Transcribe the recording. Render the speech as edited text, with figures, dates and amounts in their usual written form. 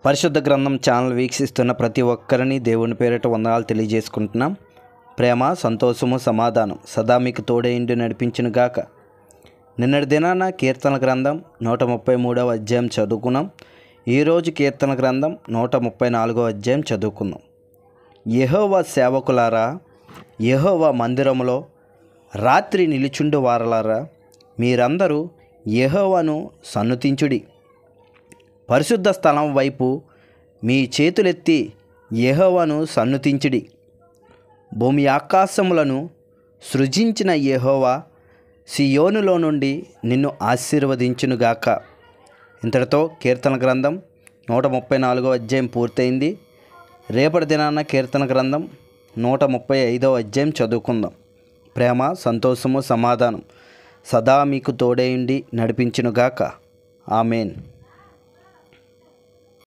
పరిశుద్ధ గ్రంథం ఛానల్ వీక్షిస్తున్న ప్రతి ఒక్కరిని దేవుని పేరిట వందనాలు తెలియజేసుకుంటున్నాం. ప్రేమ, సంతోషము, సమాధానం సదా మీకు తోడేండి నడిపించును గాక. నిన్నటి దినాన కీర్తన గ్రంథం 133వ అధ్యాయం చదువుకున్నాం. ఈరోజు కీర్తన గ్రంథం 134వ అధ్యాయం చదువుకున్నాం. యెహోవా సేవకులారా, యెహోవా మందిరములో రాత్రి నిలుచుండు వారలారా, మీరందరూ యెహోవాను సన్నుతించుడి. పరిశుద్ధ స్థలం వైపు మీ చేతులెత్తి యెహోవాను సన్నుతించుడి. భూమి ఆకాశములను సృజించిన యెహోవా సియోనులో నుండి నిన్ను ఆశీర్వదించునుగాక. ఇంతటితో కీర్తన గ్రంథం 134వ అధ్యాయం పూర్తయింది. రేపటి దినాన కీర్తన గ్రంథం 135వ అధ్యాయం చదువుకుందాం. ప్రేమ, సంతోషము, సమాధానం సదా మీకు తోడేయుండి నడిపించునుగాక. ఆమెన్.